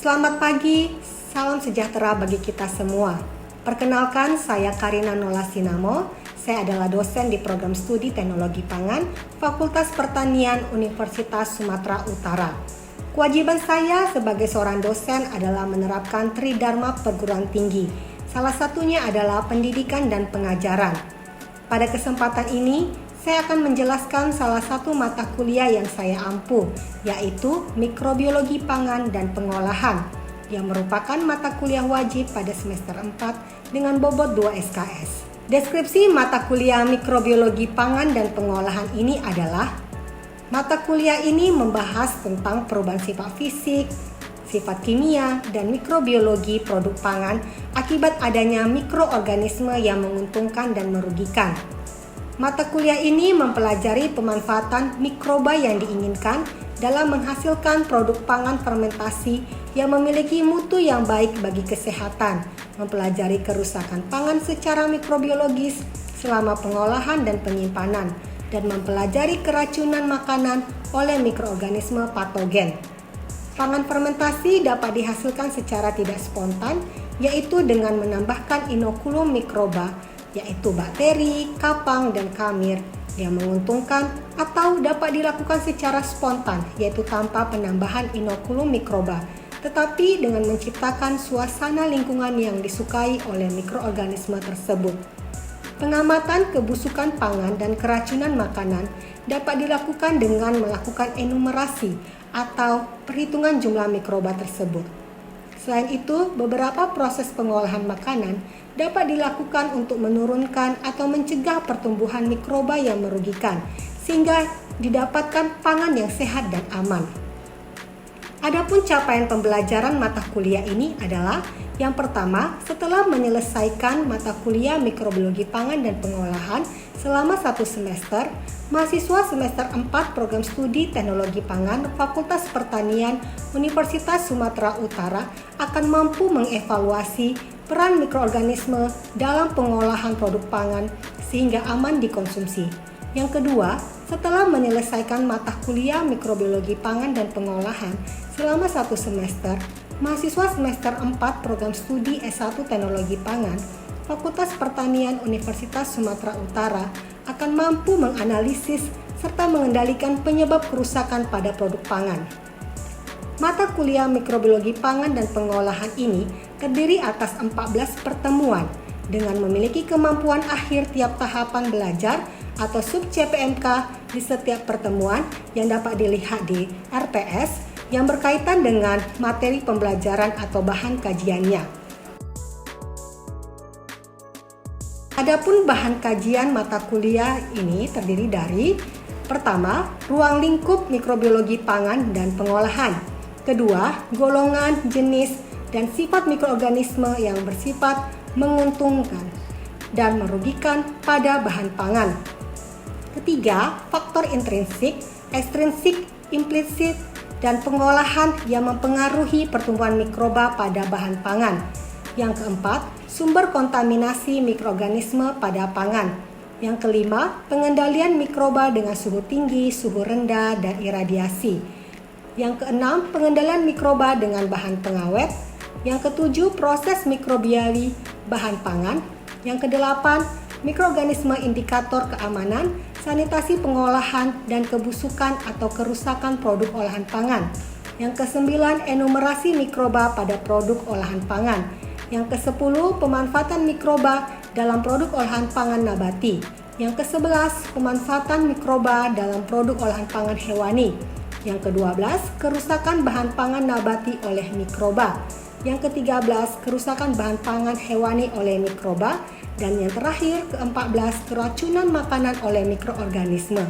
Selamat pagi, salam sejahtera bagi kita semua. Perkenalkan, saya Karina Nolasinamo. Saya adalah dosen di program studi Teknologi Pangan, Fakultas Pertanian Universitas Sumatera Utara. Kewajiban saya sebagai seorang dosen adalah menerapkan Tridharma perguruan tinggi. Salah satunya adalah pendidikan dan pengajaran. Pada kesempatan ini, saya akan menjelaskan salah satu mata kuliah yang saya ampuh, yaitu Mikrobiologi Pangan dan Pengolahan, yang merupakan mata kuliah wajib pada semester 4 dengan bobot 2 SKS. Deskripsi mata kuliah Mikrobiologi Pangan dan Pengolahan ini adalah: mata kuliah ini membahas tentang perubahan sifat fisik, sifat kimia, dan mikrobiologi produk pangan akibat adanya mikroorganisme yang menguntungkan dan merugikan. Mata kuliah ini mempelajari pemanfaatan mikroba yang diinginkan dalam menghasilkan produk pangan fermentasi yang memiliki mutu yang baik bagi kesehatan, mempelajari kerusakan pangan secara mikrobiologis selama pengolahan dan penyimpanan, dan mempelajari keracunan makanan oleh mikroorganisme patogen. Pangan fermentasi dapat dihasilkan secara tidak spontan, yaitu dengan menambahkan inokulum mikroba, yaitu bakteri, kapang, dan kamir yang menguntungkan, atau dapat dilakukan secara spontan, yaitu tanpa penambahan inokulum mikroba, tetapi dengan menciptakan suasana lingkungan yang disukai oleh mikroorganisme tersebut. Pengamatan kebusukan pangan dan keracunan makanan dapat dilakukan dengan melakukan enumerasi atau perhitungan jumlah mikroba tersebut. Selain itu, beberapa proses pengolahan makanan dapat dilakukan untuk menurunkan atau mencegah pertumbuhan mikroba yang merugikan, sehingga didapatkan pangan yang sehat dan aman. Adapun capaian pembelajaran mata kuliah ini adalah: yang pertama, setelah menyelesaikan mata kuliah Mikrobiologi Pangan dan Pengolahan selama 1 semester, mahasiswa semester 4 program studi Teknologi Pangan Fakultas Pertanian Universitas Sumatera Utara akan mampu mengevaluasi peran mikroorganisme dalam pengolahan produk pangan sehingga aman dikonsumsi. Yang kedua, setelah menyelesaikan mata kuliah Mikrobiologi Pangan dan Pengolahan selama 1 semester, mahasiswa semester 4 program studi S1 Teknologi Pangan Fakultas Pertanian Universitas Sumatera Utara akan mampu menganalisis serta mengendalikan penyebab kerusakan pada produk pangan. Mata kuliah Mikrobiologi Pangan dan Pengolahan ini terdiri atas 14 pertemuan dengan memiliki kemampuan akhir tiap tahapan belajar atau sub CPMK di setiap pertemuan yang dapat dilihat di RPS yang berkaitan dengan materi pembelajaran atau bahan kajiannya. Adapun bahan kajian mata kuliah ini terdiri dari: pertama, ruang lingkup mikrobiologi pangan dan pengolahan; kedua, golongan, jenis, dan sifat mikroorganisme yang bersifat menguntungkan dan merugikan pada bahan pangan; ketiga, faktor intrinsik, ekstrinsik, implisit, dan pengolahan yang mempengaruhi pertumbuhan mikroba pada bahan pangan; yang keempat, sumber kontaminasi mikroorganisme pada pangan; yang kelima, pengendalian mikroba dengan suhu tinggi, suhu rendah, dan iradiasi; yang keenam, pengendalian mikroba dengan bahan pengawet; yang ketujuh, proses mikrobiali bahan pangan; yang kedelapan, mikroorganisme indikator keamanan, sanitasi pengolahan, dan kebusukan atau kerusakan produk olahan pangan; yang kesembilan, enumerasi mikroba pada produk olahan pangan; yang ke-10, pemanfaatan mikroba dalam produk olahan pangan nabati; yang ke-11, pemanfaatan mikroba dalam produk olahan pangan hewani; yang ke-12, kerusakan bahan pangan nabati oleh mikroba; yang ke-13, kerusakan bahan pangan hewani oleh mikroba; dan yang terakhir, ke-14, keracunan makanan oleh mikroorganisme.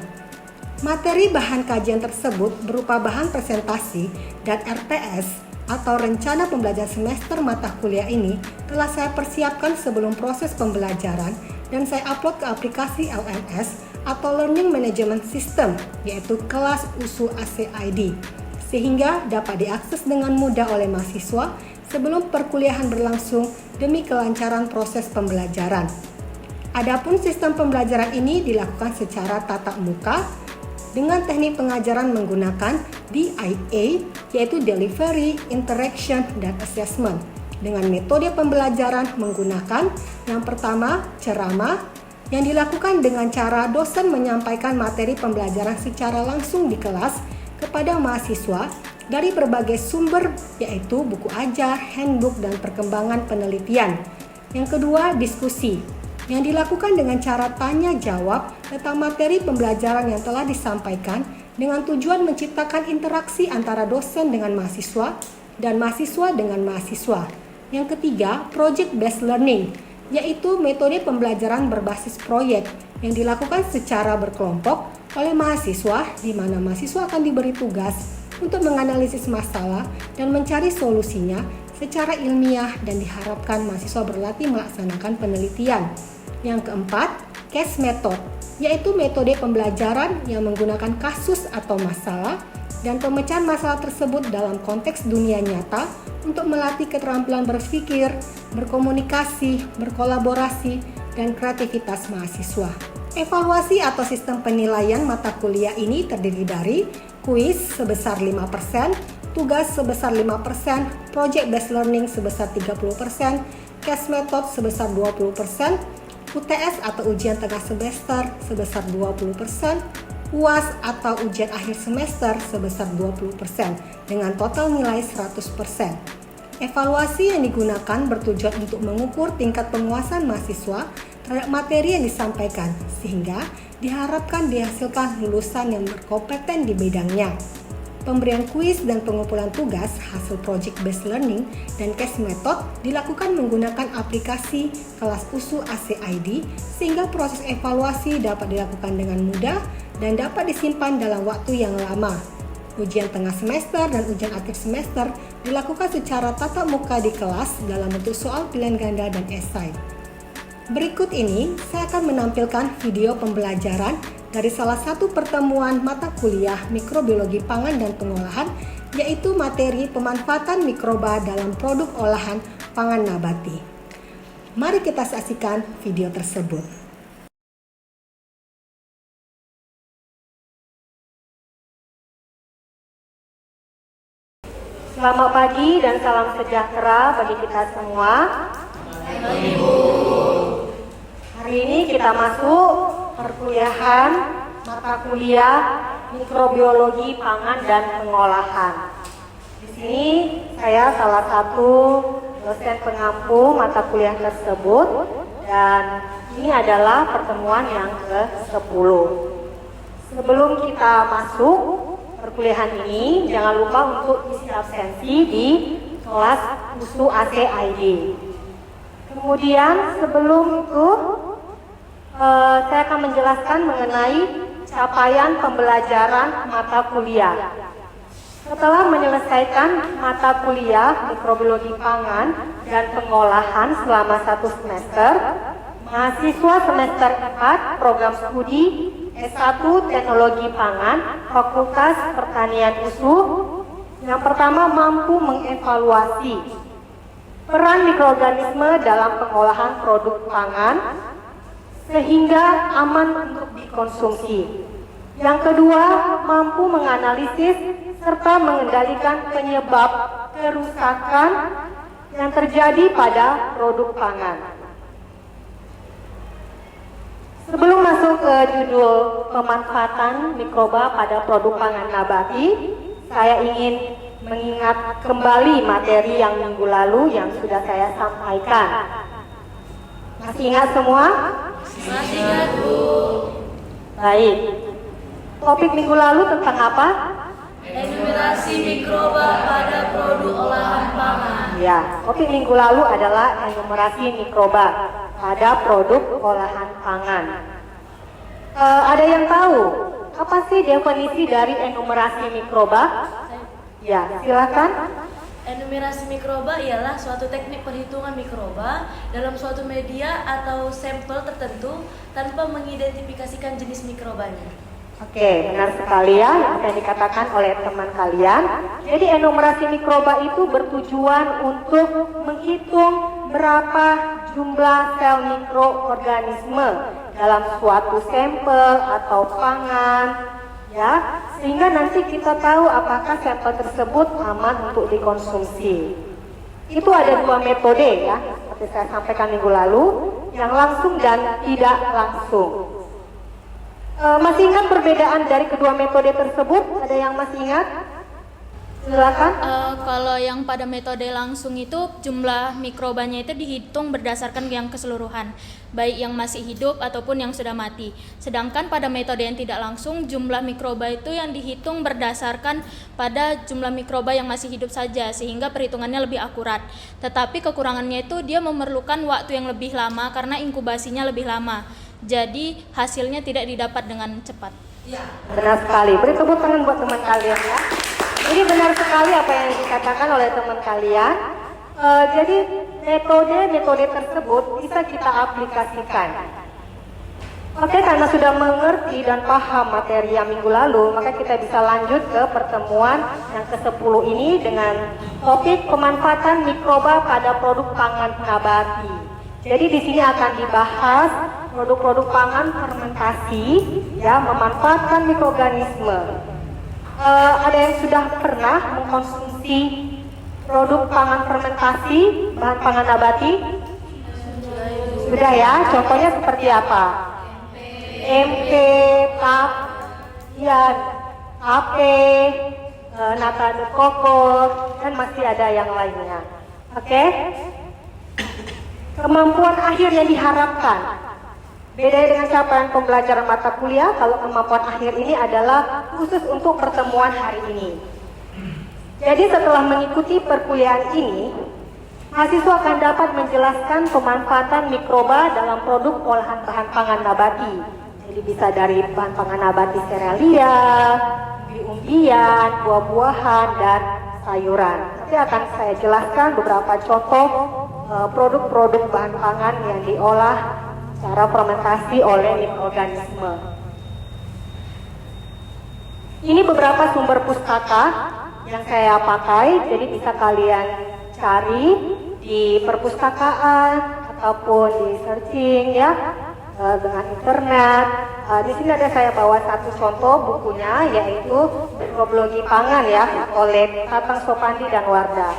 Materi bahan kajian tersebut berupa bahan presentasi dan RPS atau rencana pembelajaran semester mata kuliah ini telah saya persiapkan sebelum proses pembelajaran dan saya upload ke aplikasi LMS atau Learning Management System, yaitu kelas USU ACID, sehingga dapat diakses dengan mudah oleh mahasiswa sebelum perkuliahan berlangsung demi kelancaran proses pembelajaran. Adapun sistem pembelajaran ini dilakukan secara tatap muka dengan teknik pengajaran menggunakan DIA, yaitu Delivery, Interaction, dan Assessment. Dengan metode pembelajaran menggunakan yang pertama, ceramah, yang dilakukan dengan cara dosen menyampaikan materi pembelajaran secara langsung di kelas kepada mahasiswa dari berbagai sumber, yaitu buku ajar, handbook, dan perkembangan penelitian. Yang kedua, diskusi, yang dilakukan dengan cara tanya jawab tentang materi pembelajaran yang telah disampaikan dengan tujuan menciptakan interaksi antara dosen dengan mahasiswa dan mahasiswa dengan mahasiswa. Yang ketiga, project based learning, yaitu metode pembelajaran berbasis proyek yang dilakukan secara berkelompok oleh mahasiswa, di mana mahasiswa akan diberi tugas untuk menganalisis masalah dan mencari solusinya secara ilmiah, dan diharapkan mahasiswa berlatih melaksanakan penelitian. Yang keempat, case method, yaitu metode pembelajaran yang menggunakan kasus atau masalah dan pemecahan masalah tersebut dalam konteks dunia nyata untuk melatih keterampilan berpikir, berkomunikasi, berkolaborasi, dan kreativitas mahasiswa. Evaluasi atau sistem penilaian mata kuliah ini terdiri dari kuis sebesar 5%, tugas sebesar 5%, project based learning sebesar 30%, case method sebesar 20%, UTS atau ujian tengah semester sebesar 20%, UAS atau ujian akhir semester sebesar 20%, dengan total nilai 100%. Evaluasi yang digunakan bertujuan untuk mengukur tingkat penguasaan mahasiswa terhadap materi yang disampaikan, sehingga diharapkan dihasilkan lulusan yang berkompeten di bidangnya. Pemberian kuis dan pengumpulan tugas hasil project based learning dan case method dilakukan menggunakan aplikasi kelas USU ACID, sehingga proses evaluasi dapat dilakukan dengan mudah dan dapat disimpan dalam waktu yang lama. Ujian tengah semester dan ujian akhir semester dilakukan secara tatap muka di kelas dalam bentuk soal pilihan ganda dan esai. Berikut ini saya akan menampilkan video pembelajaran dari salah satu pertemuan mata kuliah mikrobiologi pangan dan pengolahan, yaitu materi pemanfaatan mikroba dalam produk olahan pangan nabati. Mari kita saksikan video tersebut. Selamat pagi dan salam sejahtera bagi kita semua. Hari ini kita masuk perkuliahan mata kuliah mikrobiologi pangan dan pengolahan. Di sini saya salah satu dosen pengampu mata kuliah tersebut, dan ini adalah pertemuan yang ke-10. Sebelum kita masuk perkuliahan ini, jangan lupa untuk isi absensi di kelas USU ACID. Kemudian sebelum itu saya akan menjelaskan mengenai capaian pembelajaran mata kuliah. Setelah menyelesaikan mata kuliah mikrobiologi pangan dan pengolahan selama 1 semester, mahasiswa semester 4 program studi S1 Teknologi Pangan Fakultas Pertanian USU yang pertama mampu mengevaluasi peran mikroorganisme dalam pengolahan produk pangan sehingga aman untuk dikonsumsi. Yang kedua, mampu menganalisis serta mengendalikan penyebab kerusakan yang terjadi pada produk pangan. Sebelum masuk ke judul pemanfaatan mikroba pada produk pangan nabati, saya ingin mengingat kembali materi yang minggu lalu yang sudah saya sampaikan. Masih ingat semua? Masih ingat, Bu. Baik. Topik minggu lalu tentang apa? Enumerasi mikroba pada produk olahan pangan. Ya, topik minggu lalu adalah enumerasi mikroba pada produk olahan pangan. Ada yang tahu apa sih definisi dari enumerasi mikroba? Ya, silakan. Enumerasi mikroba ialah suatu teknik perhitungan mikroba dalam suatu media atau sampel tertentu tanpa mengidentifikasikan jenis mikrobanya. Oke, benar sekali ya apa yang dikatakan oleh teman kalian. Jadi enumerasi mikroba itu bertujuan untuk menghitung berapa jumlah sel mikroorganisme dalam suatu sampel atau pangan ya, sehingga nanti kita tahu apakah sampel tersebut aman untuk dikonsumsi. Itu ada dua metode ya, seperti saya sampaikan minggu lalu, yang langsung dan tidak langsung. Masih ingat perbedaan dari kedua metode tersebut? Ada yang masih ingat? Silakan. Kalau yang pada metode langsung itu jumlah mikrobanya itu dihitung berdasarkan yang keseluruhan, baik yang masih hidup ataupun yang sudah mati. Sedangkan pada metode yang tidak langsung, jumlah mikroba itu yang dihitung berdasarkan pada jumlah mikroba yang masih hidup saja, sehingga perhitungannya lebih akurat. Tetapi kekurangannya itu dia memerlukan waktu yang lebih lama karena inkubasinya lebih lama. Jadi hasilnya tidak didapat dengan cepat. Ya, benar sekali. Beri tepuk tangan buat teman kalian ya. Ini benar sekali apa yang dikatakan oleh teman kalian. Jadi metode tersebut bisa kita aplikasikan. Oke, karena sudah mengerti dan paham materi yang minggu lalu, maka kita bisa lanjut ke pertemuan yang ke-10 ini dengan topik pemanfaatan mikroba pada produk pangan nabati. Jadi di sini akan dibahas produk-produk pangan fermentasi, ya, memanfaatkan mikroorganisme. Ada yang sudah pernah mengkonsumsi produk pangan fermentasi, bahan pangan nabati? Sudah ya, contohnya seperti apa? MP, TAP, ya, AP, nata de coco, dan masih ada yang lainnya. Oke? Kemampuan akhir yang diharapkan. Beda dengan capaian pembelajaran mata kuliah, kalau kemampuan akhir ini adalah khusus untuk pertemuan hari ini. Jadi setelah mengikuti perkuliahan ini, mahasiswa akan dapat menjelaskan pemanfaatan mikroba dalam produk olahan bahan pangan nabati. Jadi bisa dari bahan pangan nabati serealia, umbi-umbian, buah-buahan, dan sayuran. Nanti akan saya jelaskan beberapa contoh produk-produk bahan pangan yang diolah secara fermentasi oleh mikroorganisme. Ini beberapa sumber pustaka yang saya pakai, jadi bisa kalian cari di perpustakaan ataupun di searching ya dengan internet. Di sini ada saya bawa satu contoh bukunya, yaitu Mikrobologi Pangan ya oleh Tatang Sopandi dan Wardah.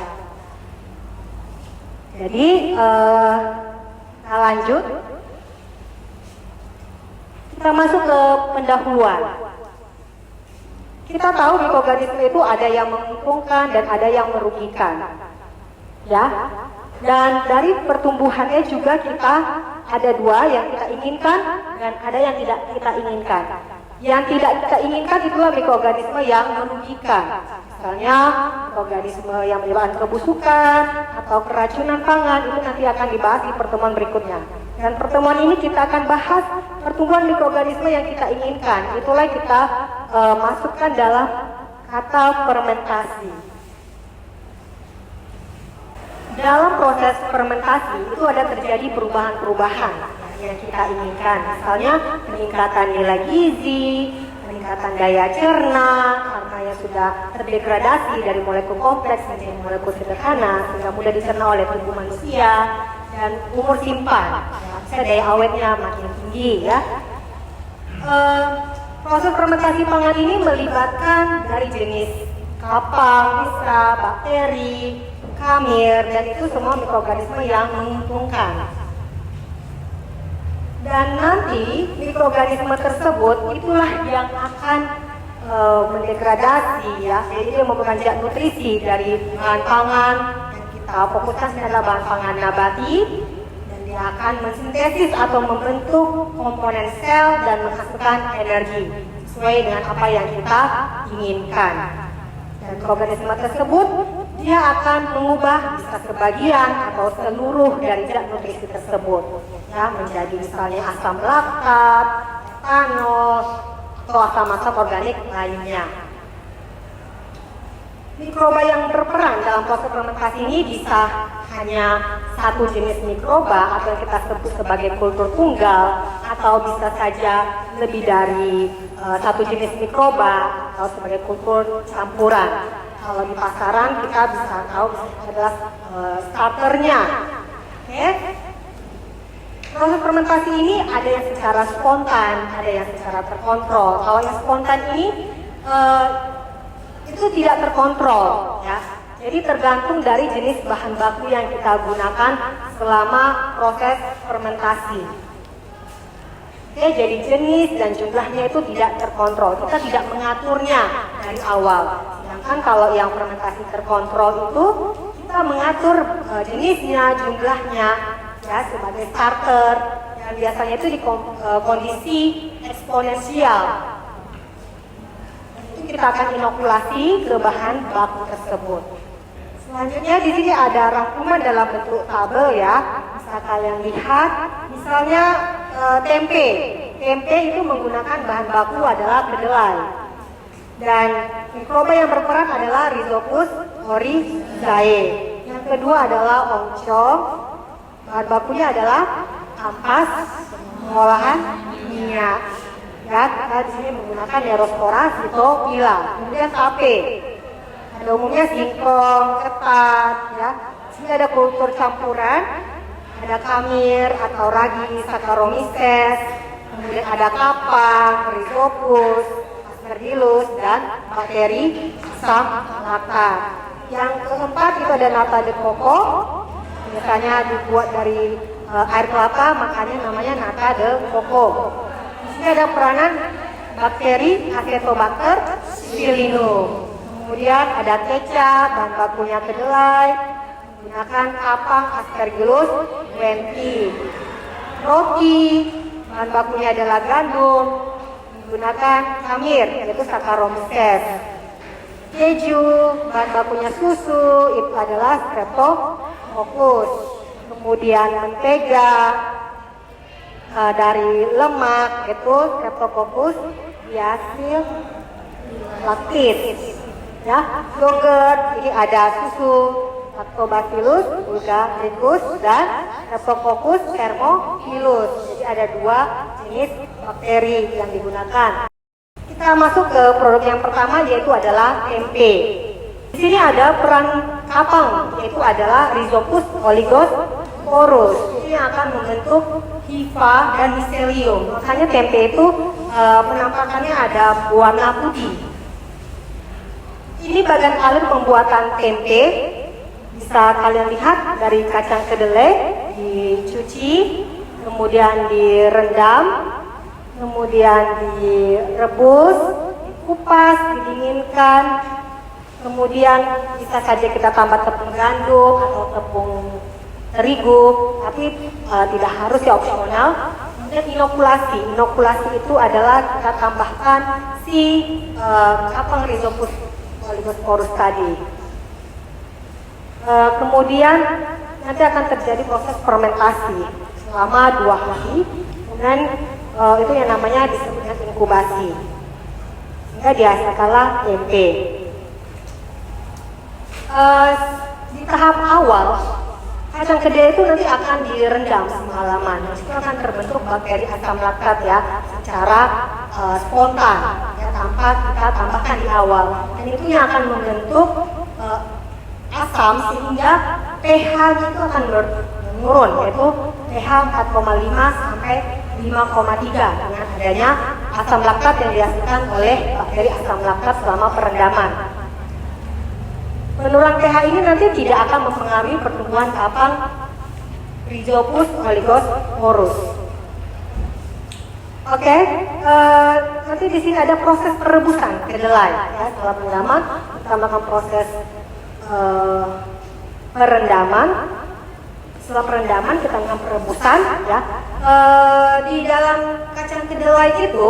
Jadi kita lanjut. Kita masuk ke pendahuluan. Kita tahu mikroorganisme itu ada yang menguntungkan dan ada yang merugikan. Ya. Dan dari pertumbuhannya juga kita ada dua, yang kita inginkan dan ada yang tidak kita inginkan. Yang tidak kita inginkan itulah mikroorganisme yang merugikan. Misalnya mikroorganisme yang menyebabkan kebusukan atau keracunan pangan, itu nanti akan dibahas di pertemuan berikutnya. Dan pertemuan ini kita akan bahas pertumbuhan mikroorganisme yang kita inginkan. Itulah kita masukkan dalam kata fermentasi. Dalam proses fermentasi itu ada terjadi perubahan-perubahan yang kita inginkan. Misalnya peningkatan nilai gizi, peningkatan daya cerna, karena yang sudah terdegradasi dari molekul kompleks menjadi molekul sederhana sehingga mudah dicerna oleh tubuh manusia, dan umur simpan, daya awetnya makin tinggi ya. Proses fermentasi pangan ini melibatkan dari jenis kapal, bisa, bakteri, kamir, dan itu semua mikroorganisme yang menguntungkan. Dan nanti mikroorganisme tersebut itulah yang akan mendegradasi ya. Jadi dia merupakan zat nutrisi dari bahan pangan. Kita fokuskan adalah bahan pangan nabati, dan dia akan mensintesis atau membentuk komponen sel dan menghasilkan energi sesuai dengan apa yang kita inginkan. Dan organisme tersebut dia akan mengubah bisa sebagian atau seluruh dari zat nutrisi tersebut ya, menjadi misalnya asam laktat, etanol, atau asam-asam organik lainnya. Mikroba yang berperan dalam proses fermentasi ini bisa hanya satu jenis mikroba atau yang kita sebut sebagai kultur tunggal, atau bisa saja lebih dari satu jenis mikroba atau sebagai kultur campuran. Kalau di pasaran kita bisa tahu adalah starternya. Oke. Proses fermentasi ini ada yang secara spontan, ada yang secara terkontrol. Kalau yang spontan ini itu tidak terkontrol, ya. Jadi tergantung dari jenis bahan baku yang kita gunakan selama proses fermentasi. Oke, jadi jenis dan jumlahnya itu tidak terkontrol. Kita tidak mengaturnya dari awal. Sedangkan kalau yang fermentasi terkontrol itu kita mengatur jenisnya, jumlahnya, ya, sebagai starter. Dan biasanya itu di kondisi eksponensial. Itu kita akan inokulasi ke bahan baku tersebut. Selanjutnya di sini ada rangkuman dalam bentuk tabel, ya. Bisa kalian lihat, misalnya tempe. Tempe itu menggunakan bahan baku adalah kedelai. Dan mikroba yang berperan adalah Rhizopus oryzae. Yang kedua adalah oncom. Bahan bakunya adalah ampas pengolahan minyak. Ya, kita di sini menggunakan Neospora sitophylla. Kemudian tape. Pada umumnya singkong, ketat, ya. Sini ada kultur campuran, ada kamir atau ragi, Saccharomyces, kemudian ada kapang, Rhizopus, Aspergillus, dan bakteri asam laktat. Yang keempat itu ada nata de coco, biasanya dibuat dari air kelapa, makanya namanya nata de coco. Di sini ada peranan bakteri Acetobacter phyllinium. Kemudian ada kecap, bahan bakunya kedelai, menggunakan kapang Aspergillus wenti. Roti, bahan bakunya adalah gandum, menggunakan kamir, yaitu Saccharomyces. Keju, bahan bakunya susu, itu adalah Streptococcus. Kemudian mentega dari lemak, itu Streptococcus lactis. Ya, yogurt, ini ada susu Lactobacillus bulgaricus dan Streptococcus thermophilus. Jadi ada dua jenis bakteri yang digunakan. Kita masuk ke produk yang pertama, yaitu adalah tempe. Di sini ada peran kapang, yaitu adalah Rhizopus oligosporus. Ini akan membentuk hifa dan miselium. Makanya tempe itu penampakannya ada warna putih. Ini bagian alur pembuatan tempe. Bisa kalian lihat dari kacang kedelai dicuci, kemudian direndam, kemudian direbus, dikupas, didinginkan, kemudian bisa saja kita tambah tepung gandum atau tepung terigu, tapi tidak harus, ya, opsional. Kemudian inokulasi itu adalah kita tambahkan si kapang Rhizopus oligosporus tadi. Kemudian nanti akan terjadi proses fermentasi selama 2 hari, dan itu yang namanya disebutnya inkubasi, sehingga dihasilkanlah tempe. Di tahap awal, kacang kedelai itu nanti akan direndam semalaman. Itu akan terbentuk bakteri asam laktat, ya, secara spontan, ya, tanpa kita tambahkan di awal. Dan itu yang akan membentuk asam, sehingga pH-nya itu akan menurun, yaitu pH 4,5 sampai 5,3 dengan adanya asam laktat yang dihasilkan oleh bakteri asam laktat selama perendaman. Penurunan pH ini nanti tidak akan mempengaruhi pertumbuhan kapang Rhizopus oligosporus. Oke, nanti di sini ada proses perebusan kedelai. Ya, setelah perendaman, kita melakukan proses perendaman. Setelah perendaman, kita melakukan perebusan. Ya, di dalam kacang kedelai itu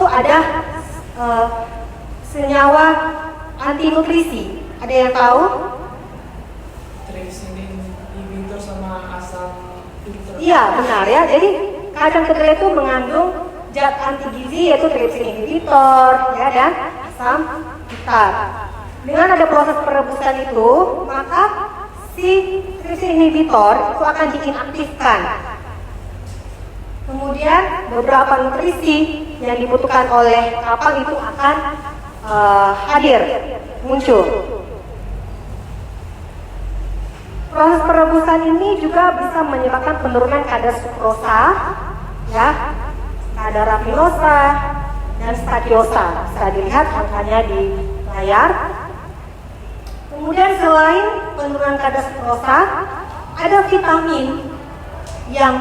ada senyawa anti nutrisi. Ada yang tahu? Tripsin inhibitor sama asam filter. Iya, benar, ya. Jadi kacang kedelai itu mengandung zat anti gizi, yaitu tripsin inhibitor, ya, dan asam fitat. Dengan ada proses perebusan itu, maka si tripsin inhibitor itu akan diinaktifkan. Kemudian beberapa nutrisi yang dibutuhkan oleh kapang itu akan muncul. Proses perebusan ini juga bisa menyebabkan penurunan kadar sukrosa, ya, kadar rafinosa, dan stadiosa. Bisa dilihat angkanya di layar. Kemudian selain penurunan kadar sukrosa, ada vitamin yang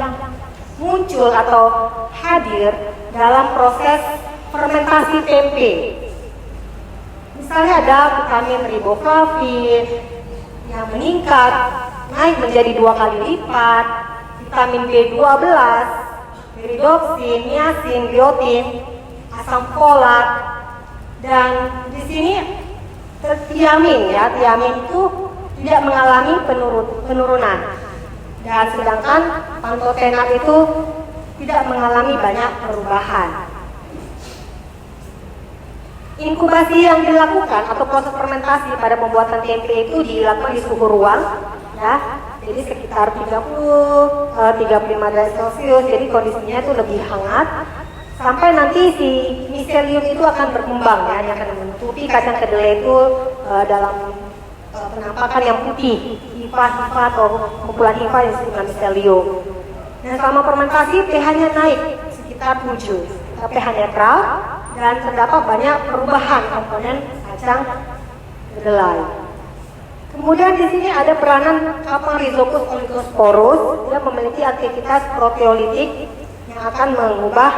muncul atau hadir dalam proses fermentasi tempe. Misalnya ada vitamin riboflavin yang meningkat, naik menjadi 2 kali lipat, vitamin B12, pyridoksin, niacin, biotin, asam folat, dan di sini tiamin, ya, tiamin itu tidak mengalami penurunan, dan sedangkan pantotenat itu tidak mengalami banyak perubahan. Inkubasi yang dilakukan atau proses fermentasi pada pembuatan tempe itu dilakukan di suhu ruang, ya, jadi sekitar 30-35 derajat Celcius, jadi kondisinya itu lebih hangat sampai nanti si miselium itu akan berkembang, ya, yang akan menutupi kacang kedelai itu dalam penampakan yang putih, hifa atau kumpulan hifa yang disebut miselium. Dan selama fermentasi pH-nya naik sekitar 7, pH netral, dan terdapat banyak perubahan komponen kacang kedelai. Kemudian di sini ada peranan kapang Rhizopus oligosporus, dia memiliki aktivitas proteolitik yang akan mengubah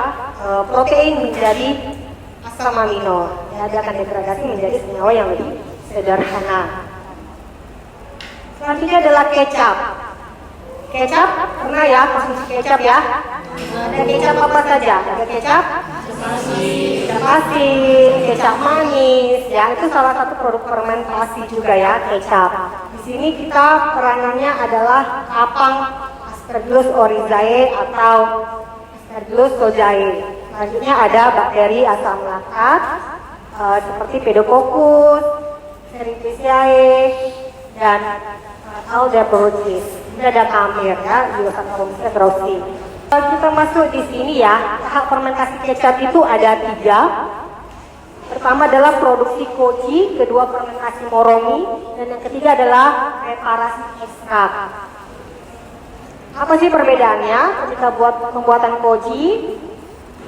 protein menjadi asam amino. Ya, dia akan degradasi menjadi senyawa yang lebih sederhana. Selanjutnya adalah kecap. Kecap, pernah ya konsumsi kecap, ya? Ada kecap apa saja? Ada kecap asin, kecap manis, ya, itu salah satu produk fermentasi juga, ya, kecap. Di sini kita peranannya adalah kapang Aspergillus oryzae atau Aspergillus sojae. Selanjutnya ada bakteri asam laktat seperti Pedococcus, Serictiaceae, dan Aldebroochis. Ini ada kamir, ya, juga Saccharomyces cerevisiae. Kalau kita masuk di sini, ya, tahap fermentasi kecap itu ada 3. Pertama adalah produksi koji, kedua fermentasi moromi, dan yang ketiga adalah preparasi ekstrak. Apa sih perbedaannya? Ketika buat pembuatan koji,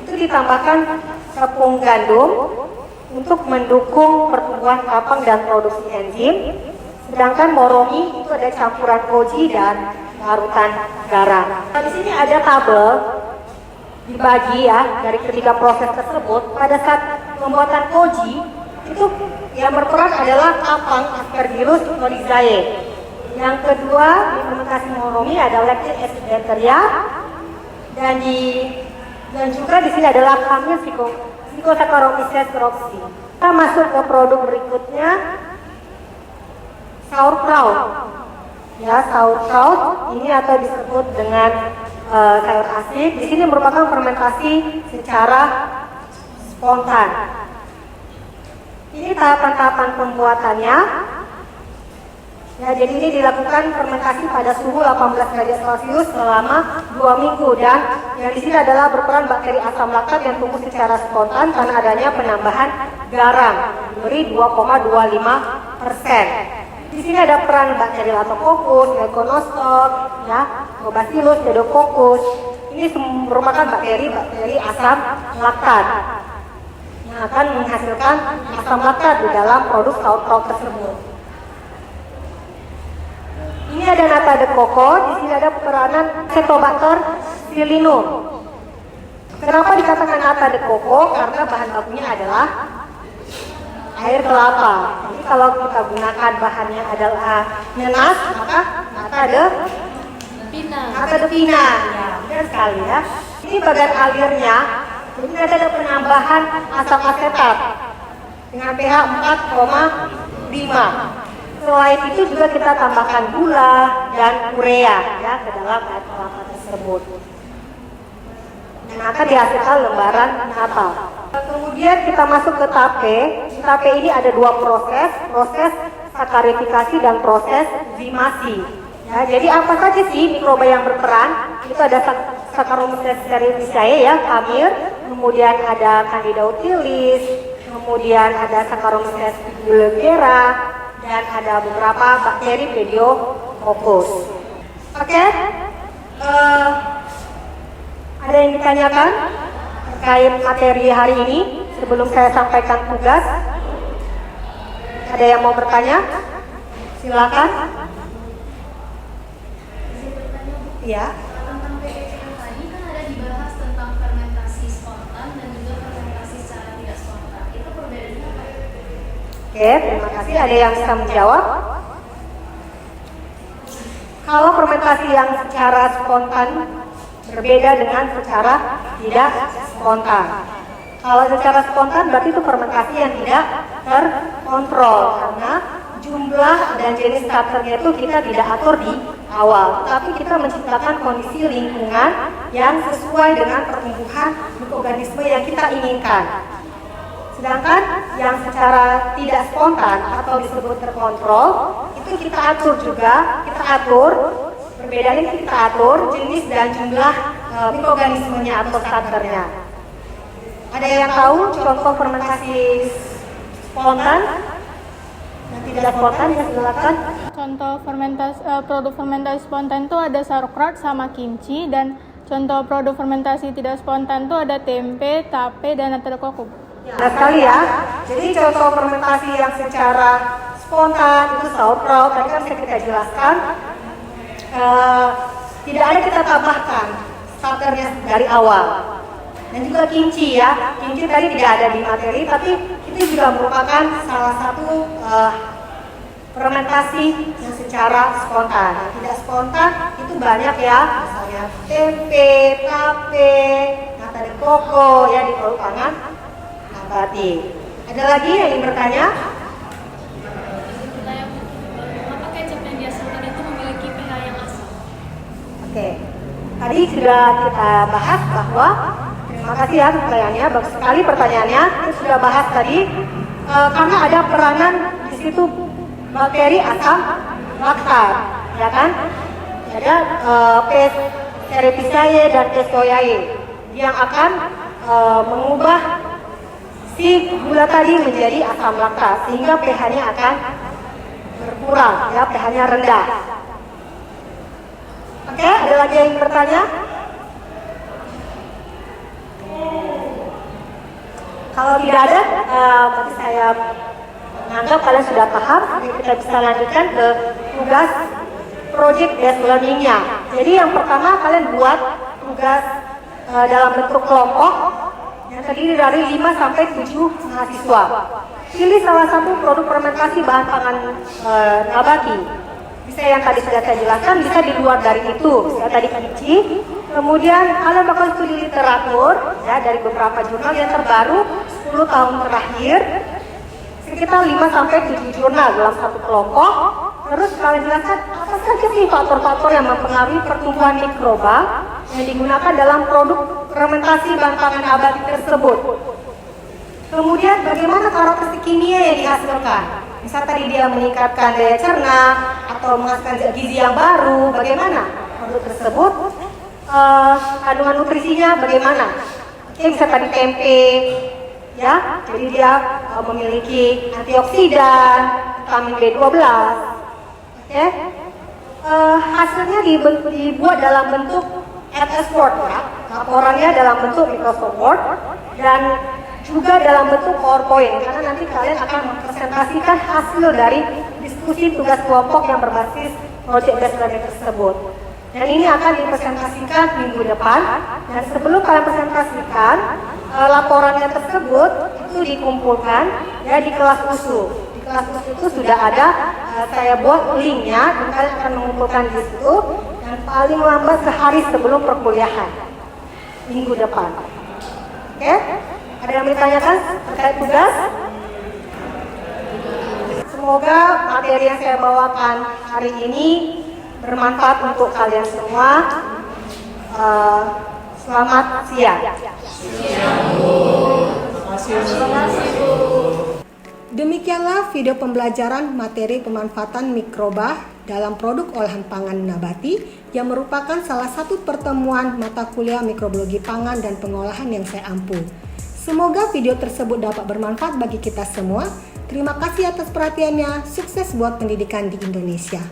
itu ditambahkan tepung gandum untuk mendukung pertumbuhan kapang dan produksi enzim. Sedangkan moromi itu ada campuran koji dan larutan garam. Nah, di sini ada tabel dibagi, ya, dari ketiga proses tersebut. Pada saat pembuatan koji itu yang berperan adalah kapang Aspergillus oryzae. Yang kedua di fermentasi moromi ada lactic acid bacteria, dan juga di sini adalah kamil Saccharomyces cerevisiae. Kita masuk ke produk berikutnya, sauerkraut. Ya, sauerkraut ini atau disebut dengan sayur asik. Di sini merupakan fermentasi secara spontan. Ini tahapan-tahapan pembuatannya. Ya, jadi ini dilakukan fermentasi pada suhu 18 derajat Celcius selama 2 minggu, dan yang di sini adalah berperan bakteri asam laktat yang tumbuh secara spontan karena adanya penambahan garam, diberi 2,25%. Di sini ada peran bakteri Lactococcus, Leconostoc, ya, Bacillus, Pedococcus. Ini merupakan bakteri asam laktat yang akan menghasilkan asam laktat di dalam produk sauerkraut tersebut. Ini ada nata de coco, di sini ada peranan Cetobacter xylinum. Kenapa dikatakan nata de coco? Karena bahan bakunya adalah air kelapa. Jadi kalau kita gunakan bahannya adalah nenas, maka nata de pina. Ya, benar sekali, ya. Ini bagian alirnya. Jadi ada penambahan asam asetat dengan pH 4,5. Selain itu juga kita tambahkan gula dan urea, ya, ke dalam air kelapa tersebut. Dan akan dihasilkan lembaran nata. Kemudian kita masuk ke tape. Di tape ini ada 2 proses sakarifikasi dan proses zimasi. Ya, jadi apa saja sih mikroba yang berperan? Itu ada Saccharomyces cerevisiae, ya, kamir, kemudian ada Candida utilis, kemudian ada Saccharomyces bulgera, dan ada beberapa bakteri fokus. Oke, ada yang ditanyakan terkait materi hari ini sebelum saya sampaikan tugas? Ada yang mau bertanya? Silakan. Ya. Tentang PPT yang tadi kan ada dibahas tentang fermentasi spontan dan juga fermentasi secara tidak spontan. Itu perbedaannya apa? Oke, terima kasih. Ada yang bisa menjawab? Kalau fermentasi yang secara spontan berbeda dengan secara tidak spontan. Kalau secara spontan berarti itu fermentasi yang tidak terkontrol karena jumlah dan jenis starternya itu kita tidak atur di awal, tapi kita menciptakan kondisi lingkungan yang sesuai dengan pertumbuhan mikroorganisme yang kita inginkan. Sedangkan yang secara tidak spontan atau disebut terkontrol itu kita atur juga, perbedaannya kita atur jenis dan jumlah mikroorganismenya atau starternya. Ada yang tahu contoh fermentasi spontan dan tidak spontan? Ya, silakan. Contoh produk fermentasi spontan itu ada sauerkraut sama kimchi, dan contoh produk fermentasi tidak spontan itu ada tempe, tape, dan nata koko. Nah sekali ya, jadi contoh fermentasi yang secara spontan itu sauerkraut, tadi kan kita jelaskan tidak ada kita tambahkan starternya dari awal. Dan juga kimchi ya, kimchi tadi tidak ada di materi, tapi itu juga merupakan salah satu fermentasi yang secara spontan. Tidak spontan itu banyak ya, misalnya tempe, tape, nata de coco ya di produk pangan nabati. Ada lagi yang ingin bertanya? Mengapa kecap yang dihasilkan itu memiliki pH yang asam? Oke, tadi sudah kita bahas bahwa terima kasih ya pertanyaannya, bagus sekali pertanyaannya. Kita sudah bahas tadi karena ada peranan di situ bakteri asam laktat, ya kan? Ada P. cerevisiae dan Testoiae yang akan mengubah si gula tadi menjadi asam laktat sehingga pH-nya akan berkurang, ya pH-nya rendah. Oke, ada lagi yang bertanya? Kalau tidak ada, berarti saya menganggap kalian sudah paham. Kita bisa lanjutkan ke tugas project based learning-nya. Jadi yang pertama kalian buat tugas dalam bentuk kelompok yang terdiri dari 5 sampai 7 mahasiswa. Pilih salah satu produk fermentasi bahan pangan nabati. Bisa yang tadi sudah saya jelaskan, bisa di luar dari itu. Saya tadi kunci. Kemudian kalian bakal studi literatur ya dari beberapa jurnal yang terbaru 10 tahun terakhir. Sekitar 5 sampai 7 jurnal dalam satu kelompok. Terus kalian jelaskan apa saja sih faktor-faktor yang mempengaruhi pertumbuhan mikroba yang digunakan dalam produk fermentasi bahan pangan nabati tersebut. Kemudian bagaimana karakteristik kimia yang dihasilkan? Misal tadi dia meningkatkan daya cerna atau menghasilkan zat gizi yang baru, bagaimana produk tersebut? Kandungan nutrisinya bagaimana? Oke, bisa tadi tempe, ya, jadi dia memiliki antioksidan, vitamin B12. Oke, hasilnya dibuat dalam bentuk MS Word, ya, laporannya dalam bentuk Microsoft Word dan juga dalam bentuk PowerPoint, karena nanti kalian akan mempresentasikan hasil dari diskusi tugas kelompok yang berbasis project based learning tersebut. Dan ini akan dipresentasikan minggu depan. Dan sebelum kalian presentasikan laporannya tersebut itu dikumpulkan ya di kelas USU. Di kelas USU itu sudah ada saya buat linknya dan kalian akan mengumpulkan di situ. Dan paling lambat sehari sebelum perkuliahan minggu depan. Oke? Ada yang ditanyakan terkait tugas? Semoga materi yang saya bawakan hari ini bermanfaat untuk kalian semua. Selamat siang. Demikianlah video pembelajaran materi pemanfaatan mikroba dalam produk olahan pangan nabati yang merupakan salah satu pertemuan mata kuliah mikrobiologi pangan dan pengolahan yang saya ampu. Semoga video tersebut dapat bermanfaat bagi kita semua. Terima kasih atas perhatiannya. Sukses buat pendidikan di Indonesia.